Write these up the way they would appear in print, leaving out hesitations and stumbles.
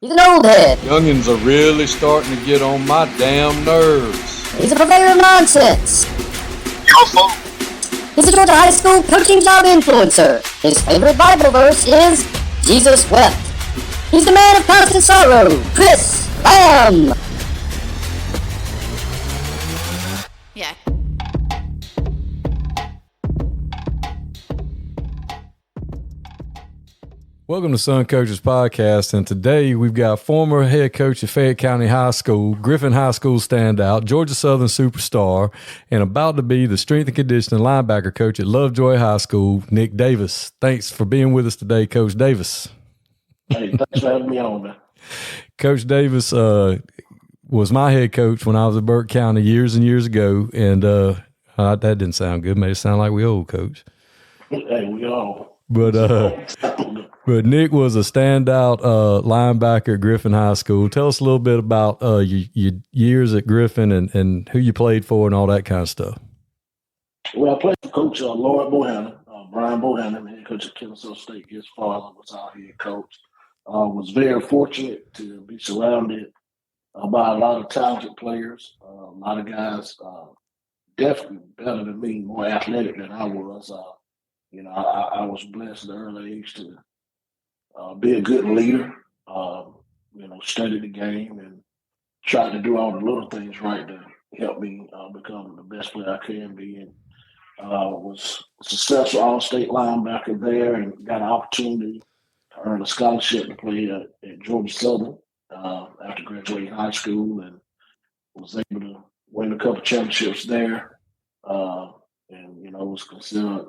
He's an old head. Youngins are really starting to get on my damn nerves. He's a purveyor of nonsense. He's a Georgia high school coaching job influencer. His favorite Bible verse is, Jesus wept. He's the man of constant sorrow, Chris Lamb. Yeah. Welcome to Sun Coaches Podcast, and today we've got former head coach at Fayette County High School, Griffin High School standout, Georgia Southern superstar, and about to be the strength and conditioning linebacker coach at Lovejoy High School, Nick Davis. Thanks for being with us today, Coach Davis. Hey, thanks for having me on, man. Coach Davis was my head coach when I was at Burke County years and years ago, and that didn't sound good. Made it sound like we old, Coach. Hey, we all. But Nick was a standout linebacker at Griffin High School. Tell us a little bit about your years at Griffin and who you played for and all that kind of stuff. Well, I played for Coach Lloyd Bohannon, Brian Bohannon, head coach at Kennesaw State. His father was our head coach. Was very fortunate to be surrounded by a lot of talented players. A lot of guys definitely better than me, more athletic than I was. I was blessed at an early age to be a good leader, study the game and try to do all the little things right to help me become the best player I can be. And was a successful all-state linebacker there and got an opportunity to earn a scholarship to play at Georgia Southern after graduating high school, and was able to win a couple championships there. Was considered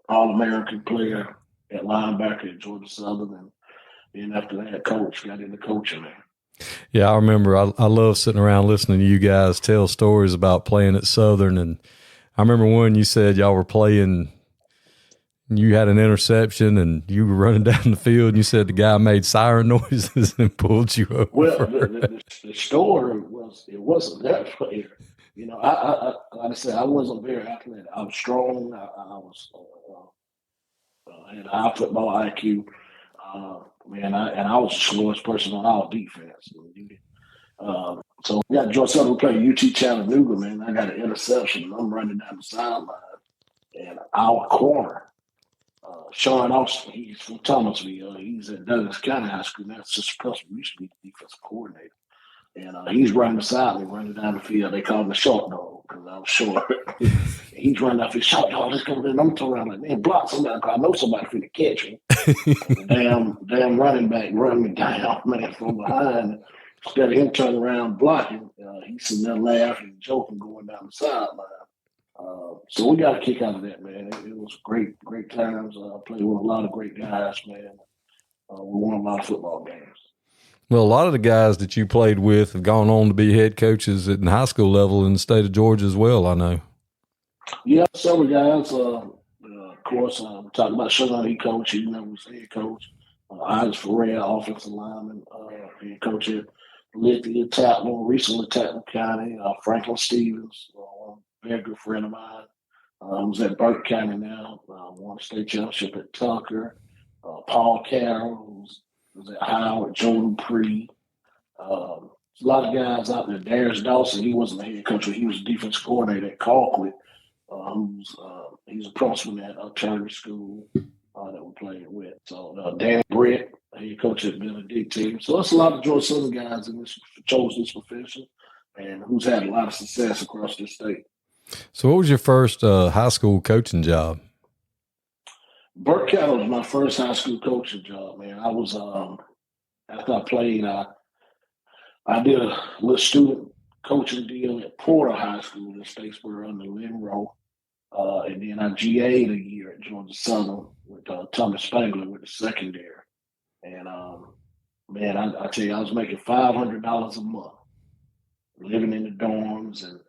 All-American player at linebacker at Georgia Southern, and then after that, got into coaching there. Yeah, I remember. I love sitting around listening to you guys tell stories about playing at Southern, and I remember when you said y'all were playing, you had an interception, and you were running down the field, and you said the guy made siren noises and pulled you over. Well, the story was it wasn't that player. I like I said, I wasn't very athletic. I was strong. I had a high football IQ. I was the slowest person on our defense. So we got Georgia Southern playing UT Chattanooga, man. I got an interception. I'm running down the sideline, and our corner, Sean Austin, he's from Thomasville. He's at Douglas County High School. That's just supposed to used to be the defensive coordinator. And he's running beside me, running down the field. They call him the short dog because I was short. He's running out the short dog. Let's go. I'm turning around like, man, block somebody. I know somebody finna catch me. damn running back running me down, man, from behind. Instead of him turning around blocking, he's sitting there laughing and joking, going down the sideline. So we got a kick out of that, man. It was great times. I played with a lot of great guys, man. We won a lot of football games. Well, a lot of the guys that you played with have gone on to be head coaches at the high school level in the state of Georgia as well, I know. Yeah, several guys. Of course, we're talking about Sean, he coach. He was head coach. Alex Ferrer, offensive lineman, head coach at Lithia, Tapman, recently Tapman County. Franklin Stevens, a very good friend of mine. Was at Burke County now. Won a state championship at Tucker. Paul Carroll, was at Howard, Jordan Dupree. A lot of guys out there. Darius Dawson, he wasn't the head coach, he was the defense coordinator at Colquitt. He's a principal at Charter School that we played with. So Dan Brett, head coach at Benedictine. So that's a lot of Georgia Southern guys that chose this profession and who's had a lot of success across the state. So what was your first high school coaching job? Burke County was my first high school coaching job, man. I was after I played, I did a little student coaching deal at Porter High School in Statesboro under Monroe. And then I GA'd a year at Georgia Southern with Tommy Spangler with the secondary. And I tell you, I was making $500 a month, living in the dorms, and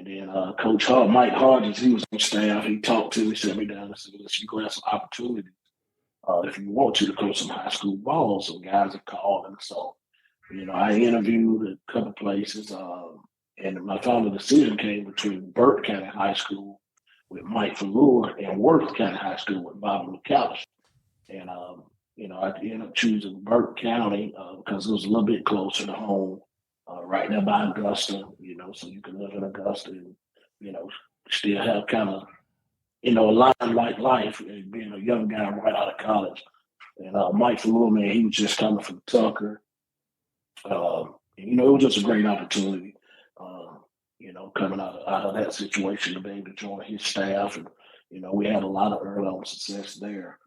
then Coach Mike Hodges, he was on staff. He talked to me, sat me down, and said, "Listen, you go have some opportunities if you want to coach some high school ball." Some guys have called, and so I interviewed a couple places, and my final decision came between Burke County High School with Mike Fallour and Worth County High School with Bobby McAllister. And I ended up choosing Burke County because it was a little bit closer to home, right there by Augusta, so you can live in Augusta and, still have kind of, a limelight life, being a young guy right out of college. And Mike Falula, man, he was just coming from Tucker. It was just a great opportunity, coming out of that situation to be able to join his staff. And, we had a lot of early on success there.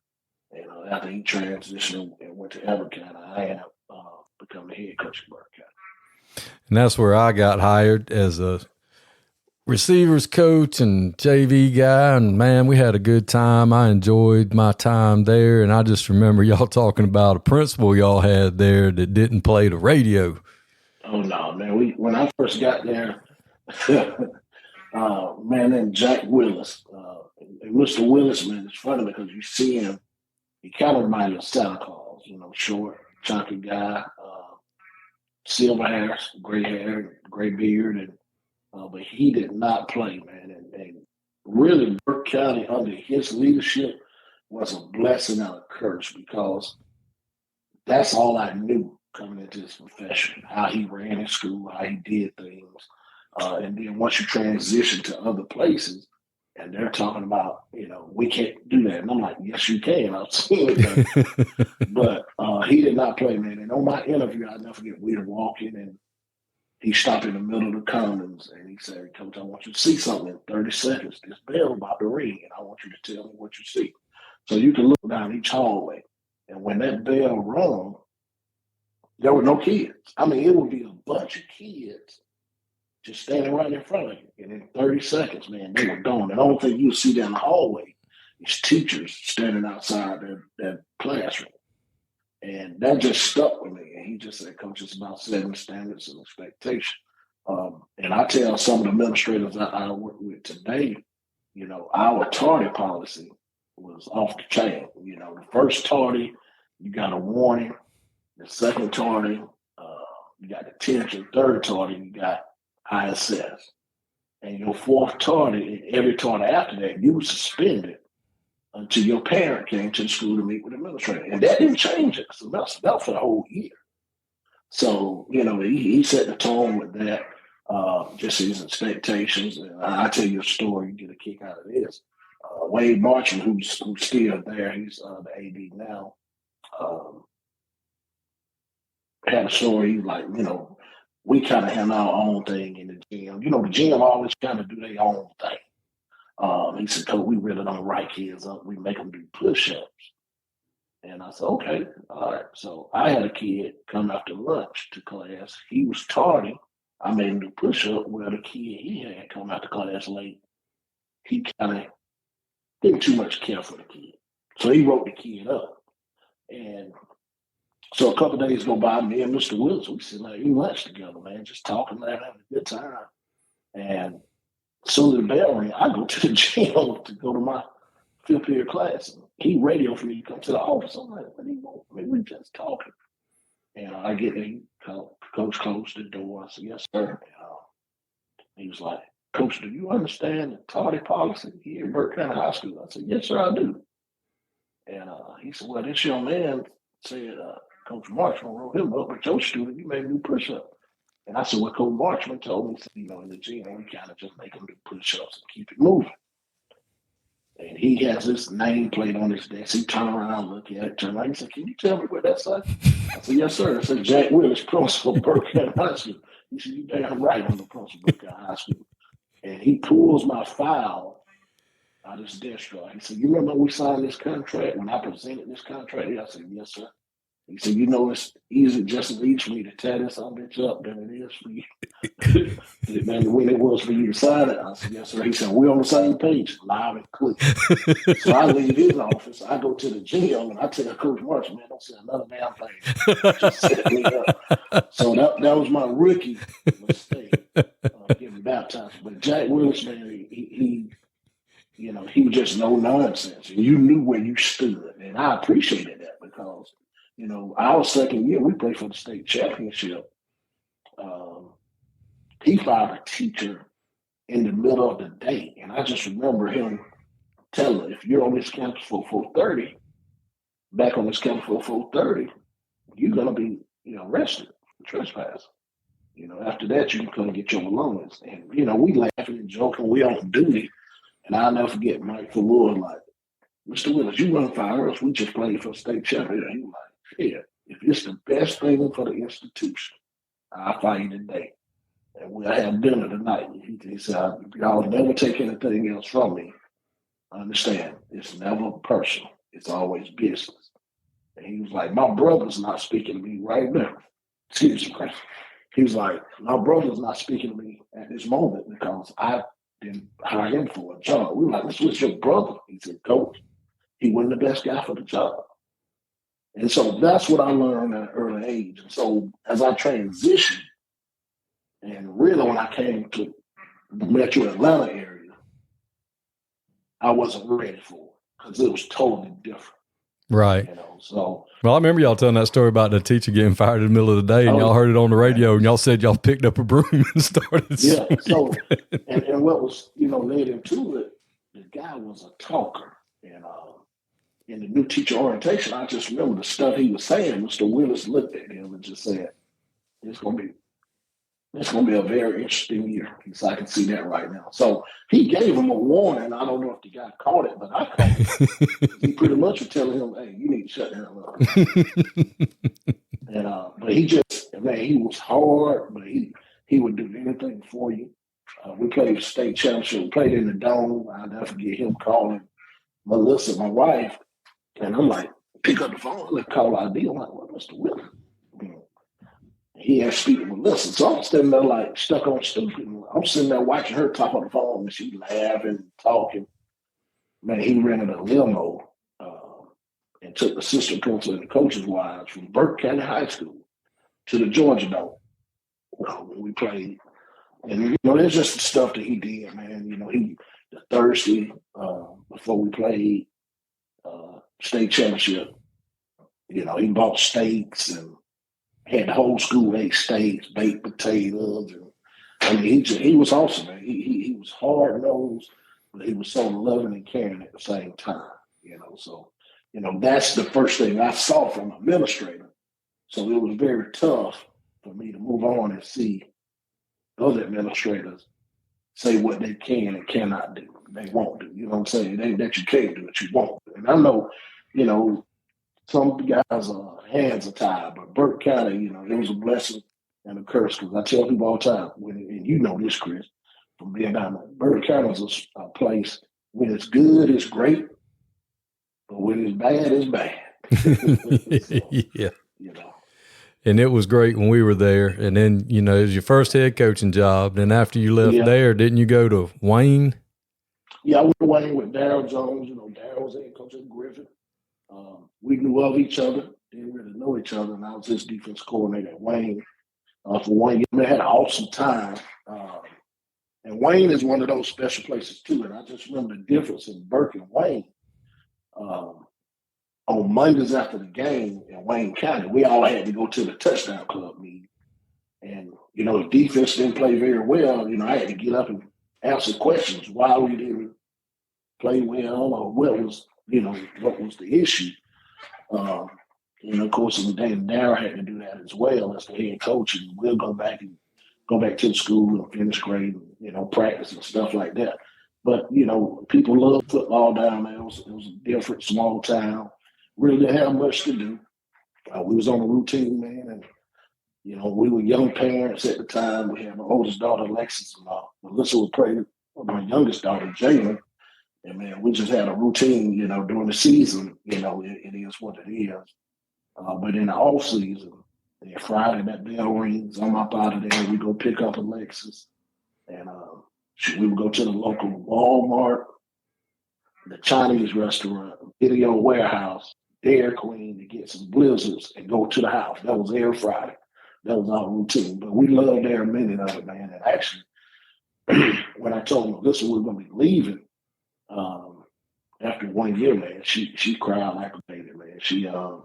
And after he transitioned and went to Everett County, I ended up becoming the head coach of Burke County. And that's where I got hired as a receivers coach and JV guy. And man, we had a good time. I enjoyed my time there. And I just remember y'all talking about a principal y'all had there that didn't play the radio. Oh no, man. When I first got there, then Jack Willis, and Mr. Willis, man, it's funny because you see him, he kind of reminds me of Santa Claus, short, chunky guy, silver hair, gray beard, and but he did not play, man. And really, Burke County under his leadership was a blessing and a curse because that's all I knew coming into this profession, how he ran his school, how he did things. And then once you transition to other places, and they're talking about, we can't do that. And I'm like, yes, you can. I've seen it. But he did not play, man. And on my interview, I'll never forget, we were walking, and he stopped in the middle of the Commons, and he said, Coach, I want you to see something in 30 seconds. This bell about to ring, and I want you to tell me what you see. So you can look down each hallway. And when that bell rung, there were no kids. I mean, it would be a bunch of kids just standing right in front of you. And in 30 seconds, man, they were gone. And the only thing you see down the hallway is teachers standing outside their classroom. And that just stuck with me. And he just said, Coach, it's about setting standards and expectation. And I tell some of the administrators I work with today, our tardy policy was off the chain. The first tardy, you got a warning. The second tardy, you got detention. Third tardy, you got ISS. And your fourth tardy, every tardy after that, you were suspended until your parent came to the school to meet with the administrator. And that didn't change it. So that was for the whole year. So, he set the tone with that, just his expectations. And I'll tell you a story, you get a kick out of this. Wade Marchand, who's still there, he's the AD now, had a story like, we kind of have our own thing in the gym. The gym always kind of do their own thing. He said, Coach, we really don't write kids up. We make them do push-ups. And I said, okay, all right. So I had a kid come after lunch to class. He was tardy. I made him do push-up. Well, the kid he had come after class late, he kind of didn't too much care for the kid. So he wrote the kid up. And so a couple of days go by, me and Mr. Willis, we sit like eating lunch together, man, just talking, man, having a good time. And as soon as the bell rang, I go to the gym to go to my fifth period class. And he radioed for me to come to the office. I'm like, what do you want? I mean, we just talking. And I get there, Coach closed the door. I said, yes, sir. And, he was like, Coach, do you understand the tardy policy here at Burke County High School? I said, yes, sir, I do. And he said, well, this young man said, Coach Marchman wrote him up, but your student, you made him do push-up. And I said, well, Coach Marchman told me, in the gym, we kind of just make him do push-ups and keep it moving. And he has this nameplate on his desk. He turned around, look at it, turned around. He said, can you tell me where that's at? I said, yes, sir. I said, Jack Willis, principal of Burke County High School. He said, you damn right, I'm the principal of Burke County High School. And he pulls my file out of his desk drawer. He said, you remember when we signed this contract, when I presented this contract? I said, yes, sir. He said, it's easy, just as easy for me to tear this bitch up than it is for you. Man, when it was for you to sign it, I said, yes, sir. He said, we're on the same page, loud and clear. So I leave his office. I go to the gym, and I tell Coach March, man, don't say another damn thing. Just set me up. So that was my rookie mistake, getting baptized. But Jack Willis, man, he was just no nonsense. And you knew where you stood. And I appreciated that because, our second year, we played for the state championship. He fired a teacher in the middle of the day. And I just remember him telling her, if you're on this campus for 4:30, back on this camera for 4:30, you're gonna be, arrested for trespass. After that, you can come get your allowance. And, we laughing and joking. We on duty. And I'll never forget Mike Fuller, like, Mr. Willis, you run fire us. We just played for state champion. He was like, yeah, if it's the best thing for the institution, I'll fight you today. And we'll have dinner tonight. He said, y'all never take anything else from me. Understand, it's never personal. It's always business. And he was like, my brother's not speaking to me right now. Excuse me. He was like, my brother's not speaking to me at this moment because I didn't hire him for a job. We were like, what's your brother? He said, Coach, he wasn't the best guy for the job. And so that's what I learned at an early age. And so as I transitioned, and really when I came to the metro Atlanta area, I wasn't ready for it because it was totally different. Right. So. Well, I remember y'all telling that story about the teacher getting fired in the middle of the day, and y'all heard it on the radio, and y'all said y'all picked up a broom and started sweeping. So, and what was, led into it, the guy was a talker. And in the new teacher orientation, I just remember the stuff he was saying. Mr. Willis looked at him and just said, it's going to be a very interesting year. So I can see that right now. So he gave him a warning. I don't know if the guy caught it, but I caught it. He pretty much was telling him, hey, you need to shut down up. And but he was hard, but he would do anything for you. We played state championship. We played in the dome. I'll never forget him calling Melissa, my wife, and I'm like, pick up the phone. Let's call ID. I'm like, well, Mr. Willis. He had speaking with Melissa. So I'm standing there like stuck on stupid. I'm sitting there watching her talk on the phone and she laughing, talking. Man, he rented a limo and took the assistant principal and the coach's wives from Burke County High School to the Georgia Dome when we played. And, there's just the stuff that he did, man. The Thursday before we played state championship, he bought steaks and had the whole school ate steaks, baked potatoes. And, he was awesome, man. He was hard-nosed, but he was so loving and caring at the same time, So, that's the first thing I saw from an administrator. So it was very tough for me to move on and see other administrators say what they can and cannot do. They won't do. You know what I'm saying? They that you can't do it, you won't. And I know, some guys' hands are tied, but Burke County, it was a blessing and a curse. Because I tell people all the time, and you know this, Chris, from being down there, Burke County is a place when it's good, it's great, but when it's bad, it's bad. So, yeah. And it was great when we were there. And then, it was your first head coaching job. Then after you left there, didn't you go to Wayne? Yeah, I went to Wayne with Darryl Jones. Darryl was head coach at Griffin. We knew of each other, didn't really know each other, and I was his defense coordinator at Wayne for 1 year. We had an awesome time. And Wayne is one of those special places, too. And I just remember the difference in Burke and Wayne. On Mondays after the game in Wayne County, we all had to go to the touchdown club meeting. And, the defense didn't play very well. I had to get up and answer questions why we didn't play well or what was the issue. Of course, in the day, Darryl had to do that as well as the head coach. And we'll go back to the school and finish grade, practice and stuff like that. But, people love football down there. It was a different small town. Really didn't have much to do. We was on a routine, man, and we were young parents at the time. We had my oldest daughter, Alexis, and Melissa was pregnant with my youngest daughter, Jalen. And man, we just had a routine, during the season. It is what it is. But in the off season, Friday that bell rings, I'm up out of there. We go pick up Alexis, and we would go to the local Walmart, the Chinese restaurant, Video Warehouse, Dairy Queen to get some blizzards and go to the house. That was every Friday. That was our routine. But we loved every minute of it, man. And actually, when I told Melissa we were going to be leaving after 1 year, man, she cried like a baby, man. Because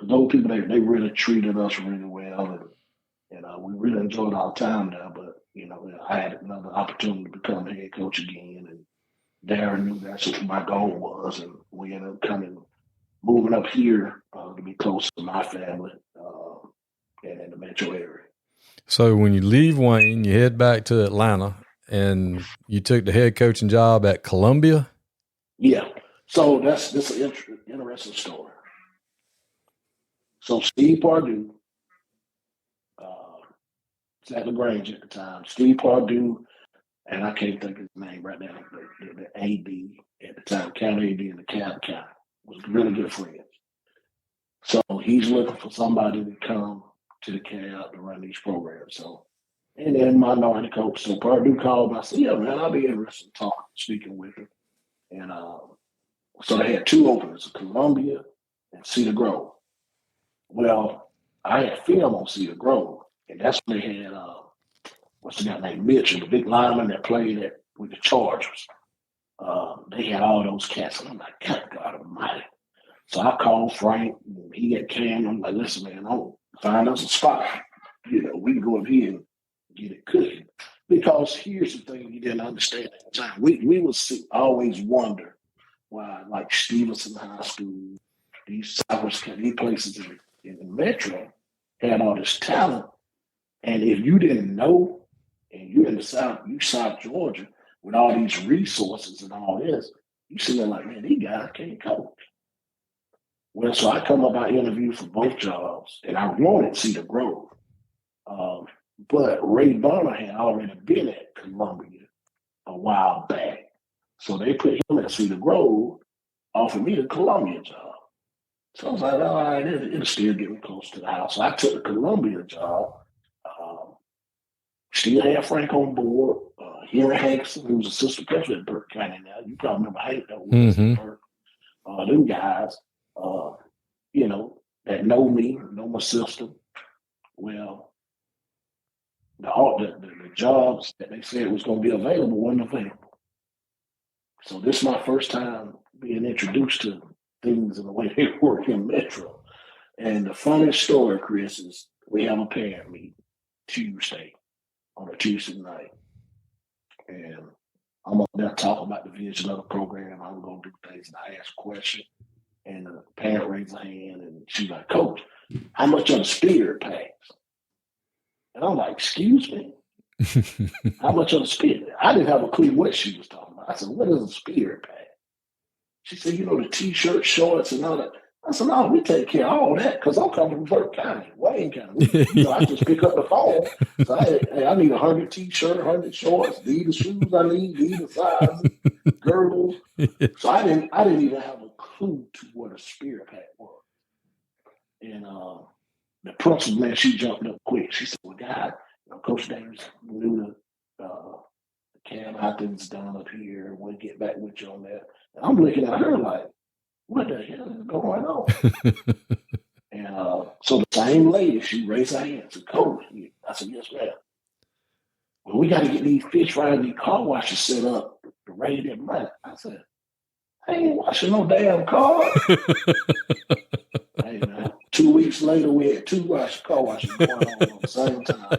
those people, they really treated us really well. And we really enjoyed our time there. But, I had another opportunity to become a head coach again. And Darren knew that's what my goal was. And we ended up moving up here to be close to my family and in the metro area. So when you leave Wayne, you head back to Atlanta, and you took the head coaching job at Columbia? Yeah. So this is an interesting story. So Steve Pardue, was at LaGrange at the time. Steve Pardue, and I can't think of his name right now, the AD at the time, county AD in the county, was really good friends. So he's looking for somebody to come to the cab to run these programs. So, and then minority coach. So Purdue called me. I said, yeah, man, I'll be interested in speaking with him. And so they had two openings, Columbia and Cedar Grove. Well, I had film on Cedar Grove, and that's when they had, what's the guy named Mitchell, the big lineman that played with the Chargers. They had all those cats. And I'm like, God almighty. So I called Frank. He had Cam. I'm like, listen, man, I'll find us a spot. We can go up here and get it cooking. Because here's the thing you didn't understand at the time. We was always wonder why, like Stevenson High School, these places in the metro had all this talent. And if you didn't know, and you're in the South Georgia with all these resources and all this, you see them like, man, these guys can't coach. Well, so I come up, I interviewed for both jobs, and I wanted Cedar Grove. But Ray Bonner had already been at Columbia a while back. So they put him at Cedar Grove, offered me the Columbia job. So I was like, all right, it'll still get me close to the house. So I took the Columbia job. Still had Frank on board. Henry Hankson, who was assistant president at Burke County now. You probably remember Hank, that was Burke. Them guys, that know me, know my system. Well, the jobs that they said was going to be available weren't available. So this is my first time being introduced to things in the way they work in Metro. And the funniest story, Chris, is we have a parent meeting on a Tuesday night. And I'm up there talking about the vision of the program. I'm going to do things, and I ask a question. And the parent raised her hand, and she's like, Coach, how much of the spirit packs? And I'm like, excuse me? How much of the spirit? I didn't have a clue what she was talking about. I said, what is a spirit pack? She said, the T-shirt, shorts, and all that. I said, no, we take care of all that because I'm coming from Burke County, Wayne County. I just pick up the phone. So I need 100 T-shirts, 100 shorts, these the shoes I need, these the sizes, girdles. So I didn't even have a clue to what a spirit pack was. And the principal, man, she jumped up quick. She said, well, God, Coach Davis knew the cab out things done up here. We'll get back with you on that. And I'm looking at her like, what the hell is going on? And so the same lady, she raised her hand and said, Coach. I said, yes, ma'am. Well, we got to get these fish frying, these car washes set up to raise that money. I said, I ain't washing no damn car. Hey, man, 2 weeks later, we had two car washes going on at the same time.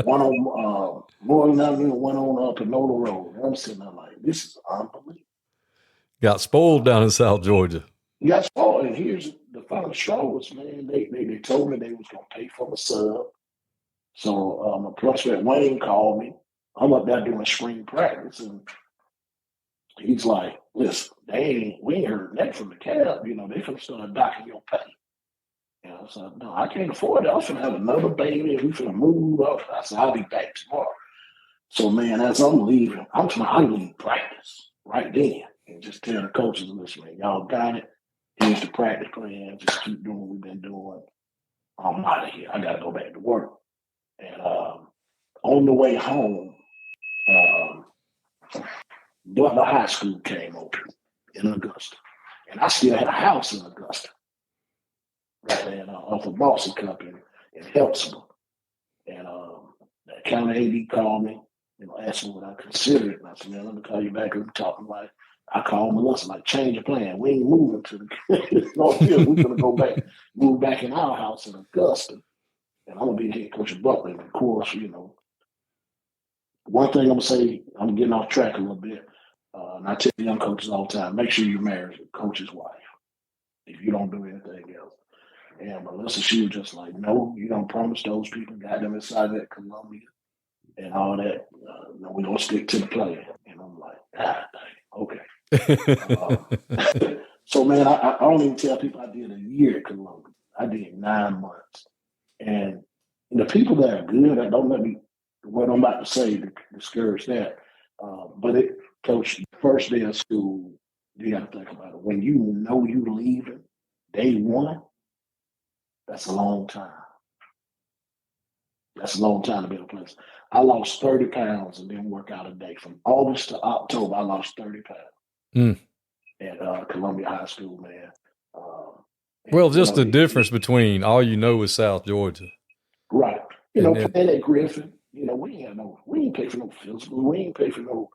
One on Moreland Avenue and one on Panola Road. And I'm sitting there like, this is unbelievable. Got spoiled down in South Georgia. Got spoiled. And here's the final straw was, man, they told me they was going to pay for the sub. So my prospect Wayne called me. I'm up there doing spring practice, and he's like, listen, we ain't heard that from the cab. They finna start docking your pay. And I said, no, I can't afford it. I'm finna have another baby. We finna move up. I said, I'll be back tomorrow. So, man, as I'm leaving, I leave practice right then and just tell the coaches, listen, man, y'all got it. Here's the practice plan. Just keep doing what we've been doing. I'm out of here. I got to go back to work. And on the way home, Butler High School came open in Augusta. And I still had a house in Augusta. Right there off of Boston Company in Helpsville. And the county AD called me, asked me what I considered. And I said, man, let me call you back. We're talking like, I called Melissa, like, change your plan. We ain't moving to the North Field. We're going to go back, move back in our house in Augusta. And I'm going to be the head coach of Butler. And of course, one thing I'm going to say, I'm getting off track a little bit. And I tell young coaches all the time, make sure you marry the coach's wife. if you don't do anything else. And Melissa, she was just like, no, you don't promise those people, got them inside that Columbia and all that. No, we're going to stick to the plan. And I'm like, God dang, okay. So, man, I don't even tell people I did a year at Columbia. I did 9 months. And the people that are good, don't let me, what I'm about to say, to discourage that. But Coach, first day of school, you got to think about it. When you know you leaving day one, that's a long time. That's a long time to be in a place. I lost 30 pounds and didn't work out a day. From August to October, I lost 30 pounds at Columbia High School, man. Well, just the difference between all you know is South Georgia. Right. Playing at Griffin, we ain't pay for no physical. We ain't pay for no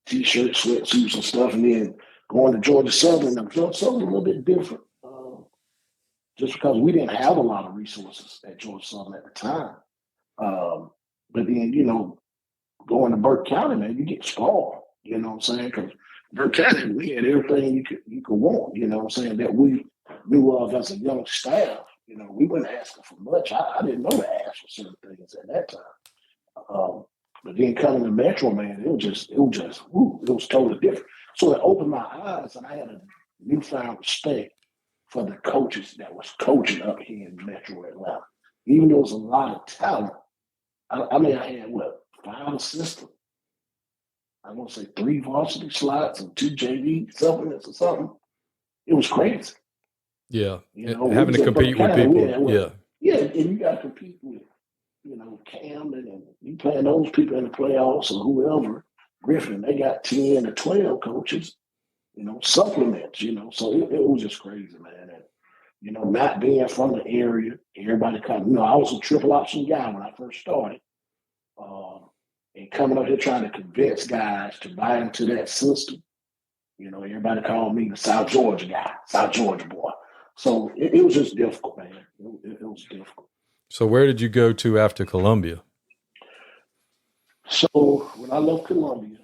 T-shirts, sweatsuits and stuff. And then going to Georgia Southern, Georgia Southern a little bit different. Just because we didn't have a lot of resources at Georgia Southern at the time. But then, going to Burke County, man, you get spoiled, you know what I'm saying? Because Burke County, we had everything you could want, you know what I'm saying, that we knew of as a young staff. We wasn't asking for much. I didn't know to ask for certain things at that time. But then coming to Metro, man, it was totally different. So it opened my eyes, and I had a newfound respect for the coaches that was coaching up here in Metro Atlanta. Even though there was a lot of talent, I had 5 assistants. I want to say 3 varsity slots and 2 JV supplements or something. It was crazy. Yeah, having to compete with people. Yeah, and you got to compete with, Camden, and you playing those people in the playoffs or whoever. Griffin, they got 10 to 12 coaches, supplements, so it was just crazy, man. And, not being from the area, everybody come, I was a triple option guy when I first started. And coming up here trying to convince guys to buy into that system, everybody called me the South Georgia guy, South Georgia boy. So it was just difficult, man. It was difficult. So where did you go to after Columbia? So when I left Columbia,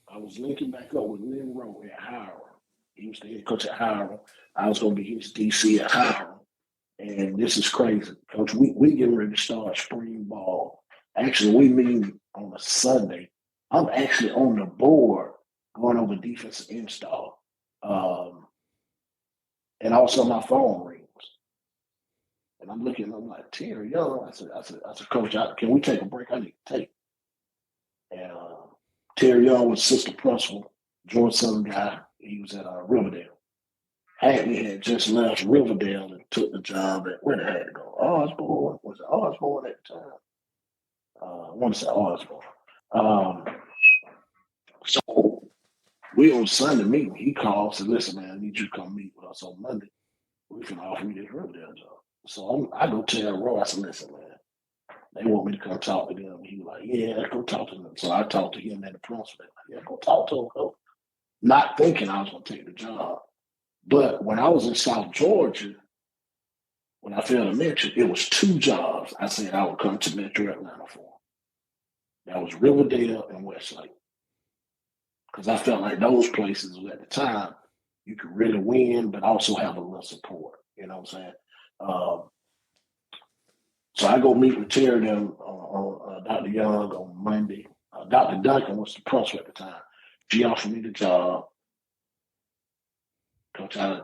I was linking back up with Lynn Rowe at Hiram. He was the head coach at Hiram. I was going to be his DC at Hiram. And this is crazy, Coach. We getting ready to start spring ball. Actually, we meet on a Sunday. I'm actually on the board going over defensive install. And also my phone rings. And I'm looking, I'm like, Terry Young. I said, Coach, can we take a break? I need to take. And Terry Young was assistant principal, Georgia Southern guy. He was at Riverdale. Hackney had just left Riverdale and took the job at, where they had to go? Osborne. Was it Osborne at the time? I want to say Osborne. So we on Sunday meeting, he called, said, listen, man, I need you to come meet with us on Monday. We can offer you this Riverdale job. So I go tell Roy, I said, listen, man, they want me to come talk to them. He was like, yeah, go talk to them. So I talked to him and the principal. Yeah, go talk to him, Coach. Not thinking I was going to take the job. But when I was in South Georgia, when I failed to mention, it was 2 jobs I said I would come to Metro Atlanta for. That was Riverdale and Westlake. Because I felt like those places at the time, you could really win, but also have a little support. You know what I'm saying? So I go meet with Terry them on Dr. Young on Monday. Dr. Duncan was the principal at the time. She offered me the job. Coach, I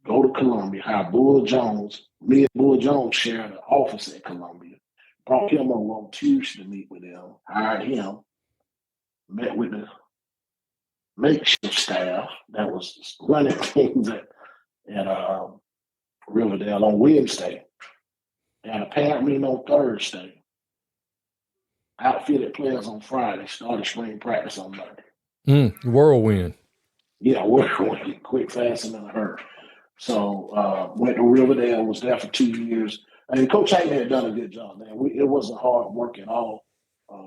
go to Columbia, hire Bull Jones. Me and Bull Jones shared an office at Columbia. Brought him over on Tuesday to meet with him. Hired him. Met with the makeshift staff that was running things at Riverdale on Wednesday. They had a parent meeting on Thursday. Outfitted players on Friday. Started spring practice on Monday. Whirlwind. Yeah, whirlwind. Quick, fast, and in a hurry. So went to Riverdale, was there for 2 years. And Coach Hayden had done a good job, man. It wasn't hard work at all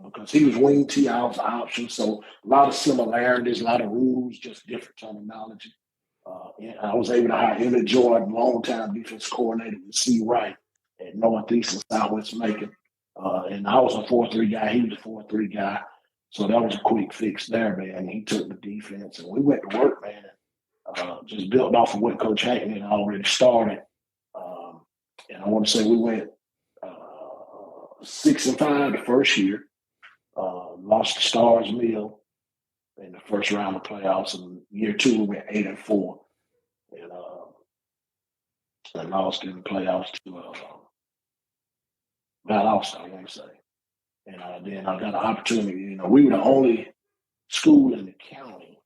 because he was wing T, I was option. So a lot of similarities, a lot of rules, just different terminology. And I was able to hire Emmett Jordan, longtime defense coordinator with C. Wright at Northeast and Southwest Macon. And I was a 4-3 guy. He was a 4-3 guy. So that was a quick fix there, man. He took the defense, and we went to work, man. just built off of what Coach Hackney had already started. And I want to say we went 6-5 the first year. Lost the Stars Mill in the first round of playoffs. And year 2, we went 8-4. And lost in the playoffs to Valdosta, I want to say. And then I got an opportunity. We were the only school in the county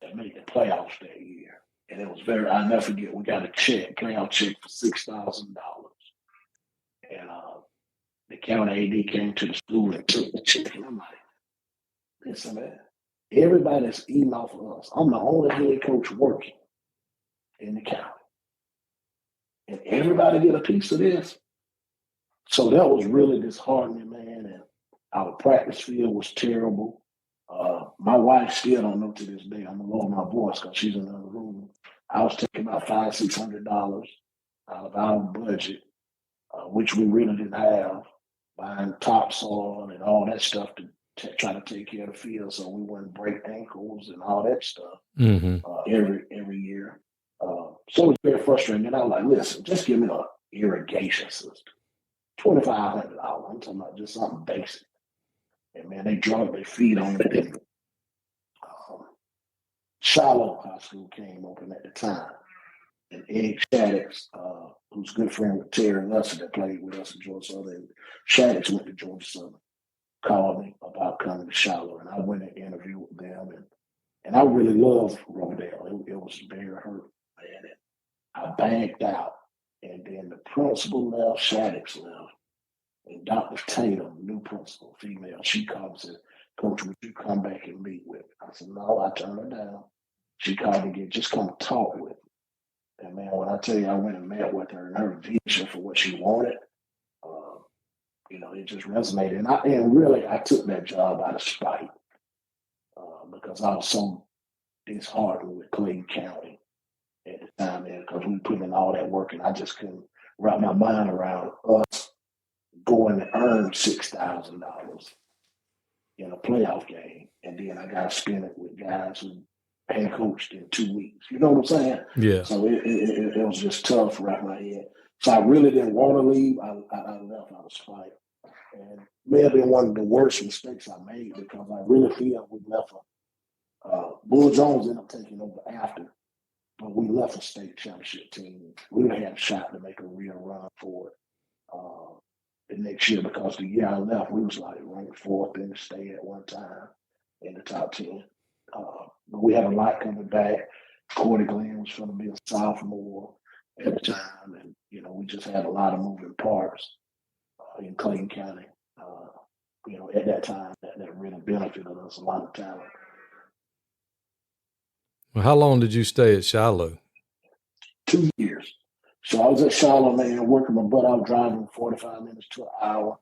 that made the playoffs that year. And it was I'll never forget, we got a playoff check for $6,000. And the county AD came to the school and took the check. And I'm like, listen, man, everybody's eating off of us. I'm the only head coach working in the county. And everybody get a piece of this. So that was really disheartening, man. And our practice field was terrible. My wife still don't know to this day. I'm gonna lower my voice because she's in another room. I was taking about $500-600 out of our budget, which we really didn't have, buying topsoil and all that stuff to try to take care of the field so we wouldn't break ankles and all that stuff every year. So it was very frustrating. And I was like, listen, just give me an irrigation system. $2,500. I'm talking about just something basic. And man, they drug their feet on it. Shiloh High School came open at the time. And Ed Shaddix, who's a good friend with Terry Luster that played with us at Georgia Southern, Shaddix went to Georgia Southern, called me about coming to Shiloh. And I went and interviewed with them. And I really loved Rodale. It was very hurt, man. And I banked out. And then the principal left, Shaddix left. And Dr. Tatum, new principal, female, she called and said, Coach, would you come back and meet with me? I said, no, I turned her down. She called me again, just come talk with me. And man, when I tell you, I went and met with her and her vision for what she wanted, it just resonated. And really, I took that job out of spite because I was so disheartened with Clayton County at the time, man, because we put in all that work and I just couldn't wrap my mind around us going to earn $6,000 in a playoff game. And then I got to spend it with guys who had coached in 2 weeks. You know what I'm saying? Yeah. So it was just tough wrapping my head. So I really didn't want to leave. I left out of spite. And it may have been one of the worst mistakes I made because I really feel we left Bull Jones ended up taking over after. But we left a state championship team. We would have had a shot to make a real run for it the next year because the year I left, we was like ranked 4th in the state at one time in the top 10. But we had a lot coming back. Cordy Glenn was going to be a sophomore at the time. And, we just had a lot of moving parts in Clayton County. At that time, that really benefited us a lot of talent. Well, how long did you stay at Shiloh? 2 years. So I was at Shiloh, man, working my butt out, driving 45 minutes to an hour.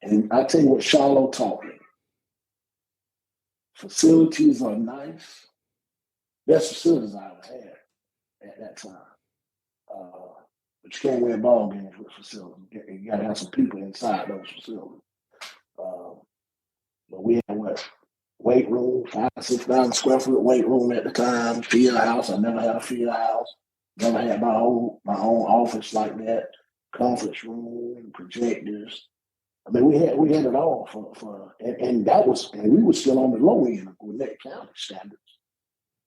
And I tell you what Shiloh taught me. Facilities are nice. Best facilities I ever had at that time. But you can't win ball games with facilities. You got to have some people inside those facilities. But we had weight room, 5,000-6,000 square foot weight room at the time, field house. I never had a field house. Never had my own office like that, conference room, projectors. I mean, we had it all and we were still on the low end of Gwinnett County standards.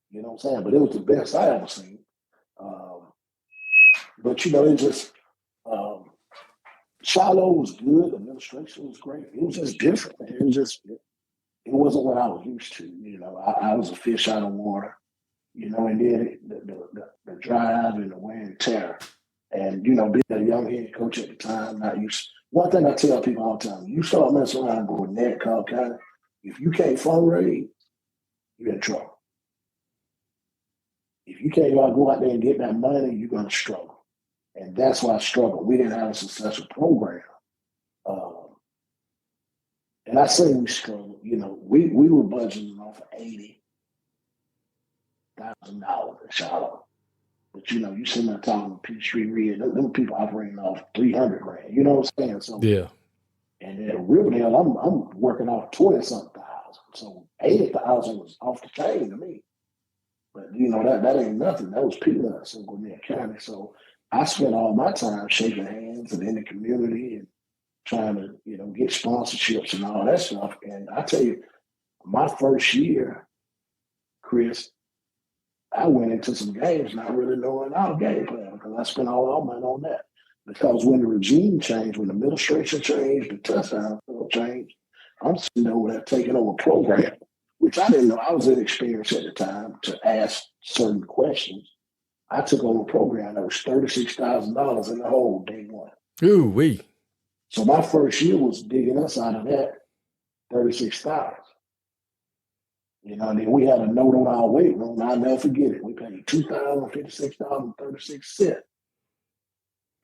You know what I'm saying? But it was the best I ever seen. But it just Shiloh was good. Administration was great. It was just different. It wasn't what I was used to. I was a fish out of water. And then the drive and the wear and tear. And, being a young head coach at the time, not used. One thing I tell people all the time, you start messing around going net Cobb County, if you can't fundraise, you're in trouble. If you can't go out there and get that money, you're going to struggle. And that's why I struggled. We didn't have a successful program. And I say we struggled. We were budgeting off of $80,000 in Charlotte. But you see my talking Peachtree Red, them people operating off $300,000. You know what I'm saying? So yeah. And at Riverdale, I'm working off 20-something thousand. So $80,000 was off the chain to me. But that ain't nothing. That was peanuts in Gwinnett County. So I spent all my time shaking hands and in the community and trying to, get sponsorships and all that stuff. And I tell you, my first year, Chris, I went into some games not really knowing our game plan because I spent all our money on that. Because when the regime changed, when the administration changed, the touchdown changed, I'm sitting over there taking over a program, which I didn't know. I was inexperienced at the time to ask certain questions. I took over a program that was $36,000 in the hole day one. Ooh, wee. So my first year was digging us out of that $36,000. And then we had a note on our weight room. I'll never forget it. We paid $2,056.36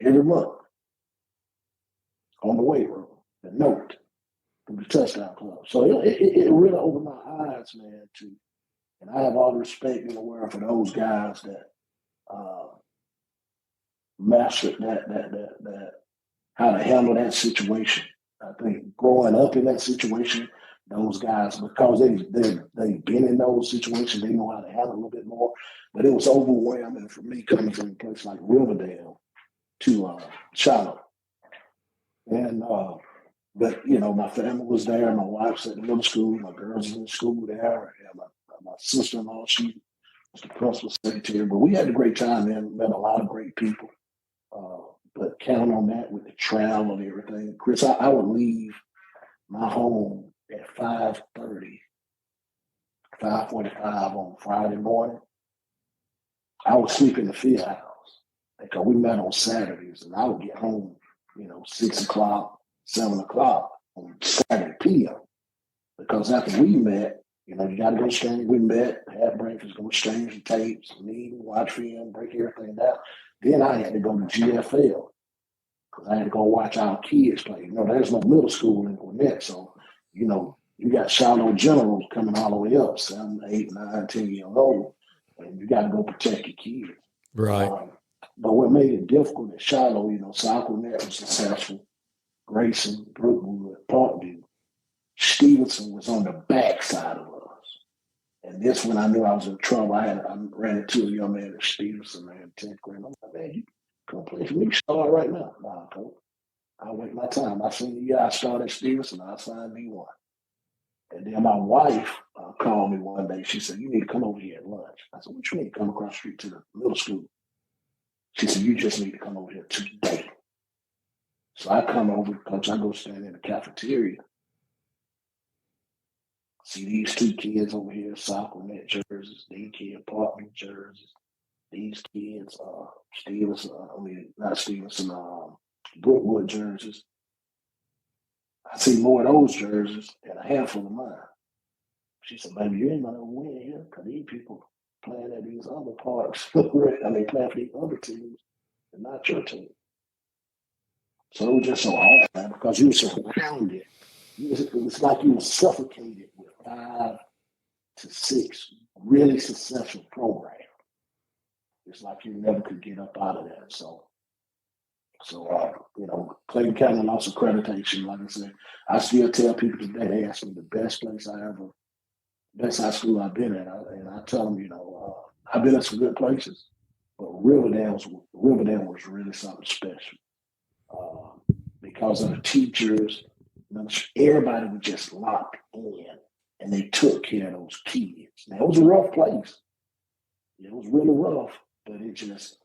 every month on the weight room, the note from the touchdown club. So it really opened my eyes, man, and I have all the respect in the world for those guys that mastered that how to handle that situation. I think growing up in that situation, those guys, because they've been in those situations, they know how to handle a little bit more. But it was overwhelming for me coming from a place like Riverdale to Charlotte. And but my family was there, my wife's at the middle school, my girls was in school there, and my sister-in-law, she was the principal secretary. But we had a great time, man. Met a lot of great people. But count on that with the travel and everything. Chris, I would leave my home at 5:30, 5:45 on Friday morning. I would sleep in the field house because we met on Saturdays, and I would get home, 6 o'clock, 7 o'clock on Saturday p.m. Because after we met, you got to go exchange. We met, had breakfast, go exchange the tapes, meet, watch film, break everything down. Then I had to go to GFL because I had to go watch our kids play. There's no middle school in Gwinnett, so you got Shiloh generals coming all the way up, 7, 8, 9, 10 years old, and you got to go protect your kids. Right. But what made it difficult at Shiloh, South Gwinnett was successful. Grayson, Brookwood, Parkview, Stevenson was on the backside of us. And this when I knew I was in trouble. I ran into a young man at Stevenson, man, 10th grade. I'm like, man, you come play for me, start right now. Nah, coach. I wait my time. I seen the year I started at Stevenson, I signed D1. And then my wife called me one day. She said, you need to come over here at lunch. I said, what you mean? Come across the street to the middle school. She said, you just need to come over here today. So I come over, coach, I go stand in the cafeteria. See these two kids over here, South Gwinnett jerseys, these kids, Parkview jerseys, these kids, Brookwood jerseys. I see more of those jerseys and a handful of mine. She said, baby, you ain't gonna win here because these people playing at these other parks. Playing for these other teams and not your team. So it was just so hard, man, because you were surrounded. It was like you were suffocated with 5 to 6 really successful programs. It's like you never could get up out of that. So Clayton County lost accreditation. Like I said, I still tell people today, they ask me the best high school I've been at. And I tell them, I've been at some good places, but Riverdale was really something special. Because of the teachers, everybody was just locked in and they took care of those kids. Now, it was a rough place. It was really rough, but it just,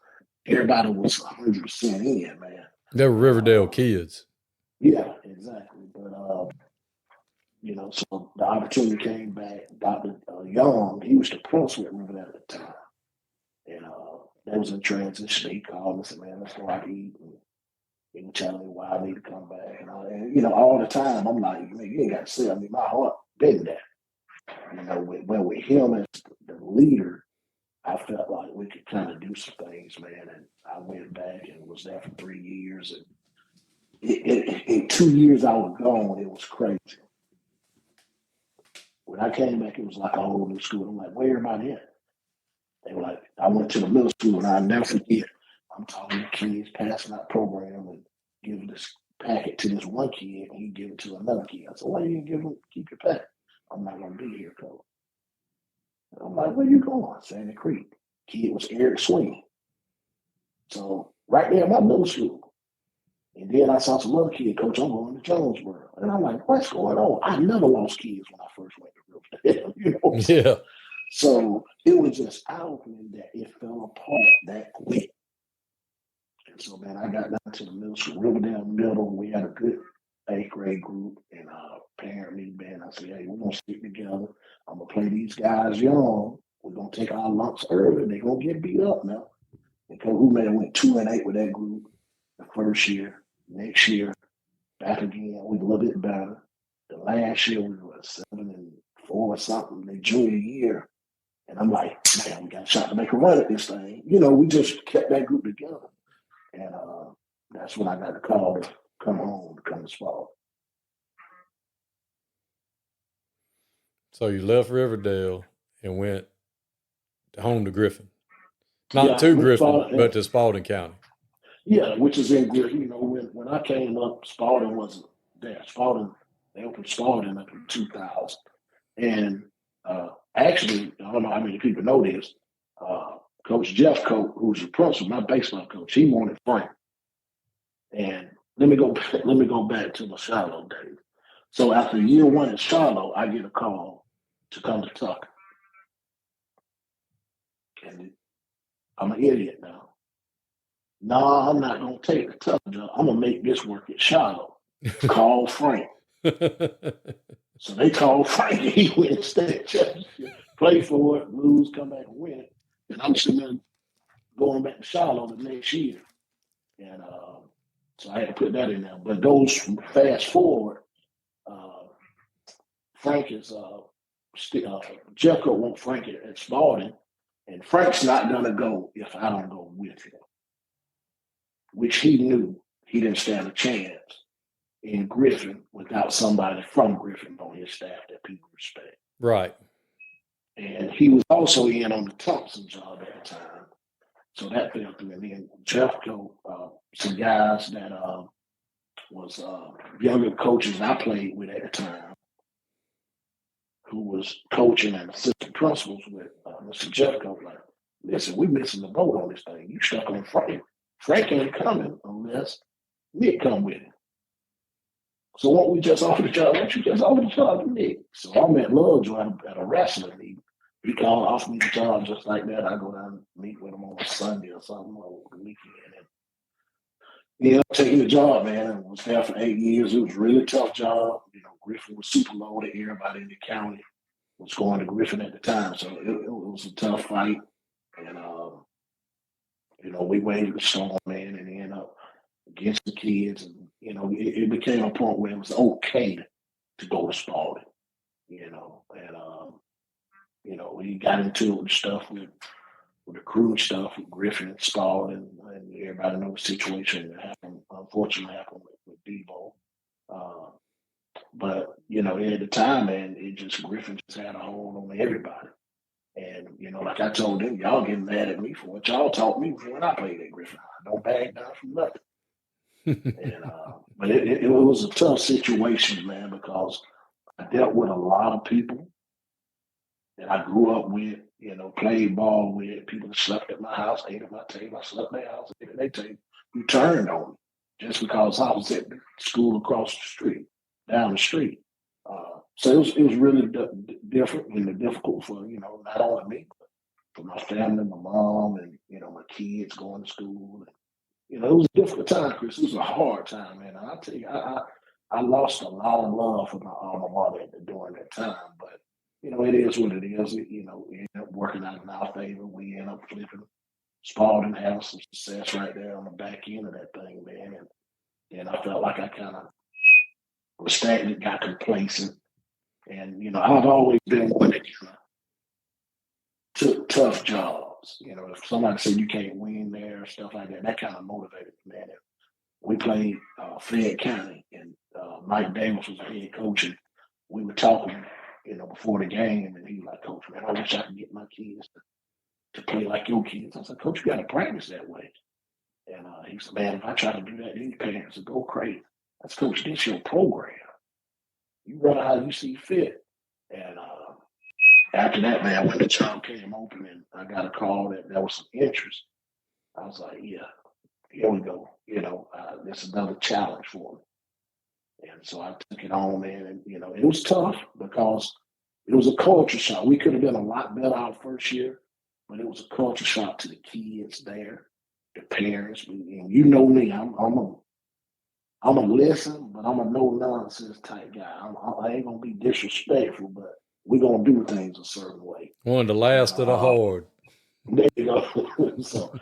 everybody was 100% in, man. They were Riverdale kids. Yeah, exactly. But, so the opportunity came back. Dr. Young, he was the principal at Riverdale at the time. And that was in transition. He called me and said, man, let's go out to eat. And he was telling me why I need to come back. And all the time, I'm like, man, you ain't got to say, my heart been there. With him as the leader, I felt like we could kind of do some things, man. And I went back and was there for 3 years. And in 2 years I was gone, it was crazy. When I came back, it was like a whole new school. I'm like, where everybody at? They were like, I went to the middle school, and I'll never forget. I'm talking to kids, passing out program, and giving this packet to this one kid, and he give it to another kid. I said, why you didn't keep your packet? I'm not going to be here, coach. And I'm like, where you going? Sandy Creek. Kid was Eric Swing. So right there at my middle school. And then I saw some other kid, Coach, I'm going to Jonesboro. And I'm like, what's going on? I never lost kids when I first went to Riverdale. You know? Yeah. So it was just eye-opening that it fell apart that quick. And so, man, I got down to the middle school, Riverdale Middle. We had a good 8th grade group and parent meeting, man. I said, hey, we're going to stick together. I'm going to play these guys young. We're going to take our lumps early. They're going to get beat up now. And Coach Uman went 2-8 with that group the first year. Next year, back again, we a little bit better. The last year, we were 7-4 or something, the junior year. And I'm like, man, we got a shot to make a run at this thing. You know, we just kept that group together. And that's when I got the call to come home, to come to Spalding. So you left Riverdale and went home to Griffin. Not to Griffin, but to Spalding County. Yeah, which is in Griffin. You know, when I came up, Spalding wasn't there. They opened Spalding up in 2000. And actually, I don't know how many people know this, Coach Jeff Cope, who's the principal, my baseball coach, he wanted Frank. And let me go back to the Shiloh days. So after year 1 in Shiloh, I get a call to come to Tucker. And I'm an idiot now. No, I'm not going to take the Tucker job. I'm going to make this work at Shiloh. Call Frank. So they called Frank, and he went state championship, play for it, lose, come back and win. And I'm sitting there going back to Shiloh the next year. And so I had to put that in there. But those fast forward, Frank is Jeffco won't Frank at Spalding, and Frank's not gonna go if I don't go with him, which he knew he didn't stand a chance in Griffin without somebody from Griffin on his staff that people respect. Right. And he was also in on the Thompson job at the time. So that fell through. And then Jeffco, some guys that was younger coaches I played with at the time, who was coaching and assistant principals with Mr. Jeffco, like, listen, we're missing the boat on this thing. You stuck on Frank. Frank ain't coming unless Nick come with him. So won't we just offer the job? Why don't you just offer the job to Nick? So I'm at Lovejoy at a wrestling league. He called, offered me the job just like that. I go down and meet with him on a Sunday or something over the weekend. And he ended up taking the job, man. I was there for 8 years. It was a really tough job. You know, Griffin was super loaded. Everybody in the county was going to Griffin at the time. So it was a tough fight. And, you know, we waited the storm, man, and ended up against the kids. And, you know, it became a point where it was okay to go to Spalding, you know. And, you know, we got into it with stuff with the crew stuff with Griffin and Spalding, and everybody knows the situation that happened, unfortunately happened with Debo. But, you know, at the time, man, Griffin just had a hold on everybody. And, you know, like I told them, y'all getting mad at me for what y'all taught me when I played at Griffin. I don't back down from nothing. And, but it was a tough situation, man, because I dealt with a lot of people that I grew up with, you know, played ball with, people that slept at my house, ate at my table, I slept at their house, ate at their table, who turned on me just because I was at the school across the street, down the street. So it was really different and difficult for, you know, not only me, but for my family, my mom, and, you know, my kids going to school. And, you know, it was a difficult time, Chris. It was a hard time, man. And I tell you, I lost a lot of love for my alma mater during that time, but you know, it is what it is. You know, we end up working out in our favor. We end up flipping Spalding, having some success right there on the back end of that thing, man. And I felt like I kind of was stagnant, got complacent. And, you know, I've always been one that kind of took tough jobs. You know, if somebody said you can't win there, stuff like that, that kind of motivated me, man. And we played Fayette County, and Mike Davis was the head coach, and we were talking, you know, before the game, and he was like, Coach, man, I wish I could get my kids to play like your kids. I said, Coach, you got to practice that way. And he said, man, if I try to do that, these parents would go crazy. I said, Coach, this your program. You run it how you see fit. And after that, man, when the job came open and I got a call that there was some interest, I was like, yeah, here we go. This is another challenge for me. And so I took it on, man. And, it was tough because it was a culture shock. We could have been a lot better our first year, but it was a culture shock to the kids there, the parents. And you know me, I'm a listen, but I'm a no nonsense type guy. I ain't gonna be disrespectful, but we're gonna do things a certain way. One of the last of the horde. There you go. So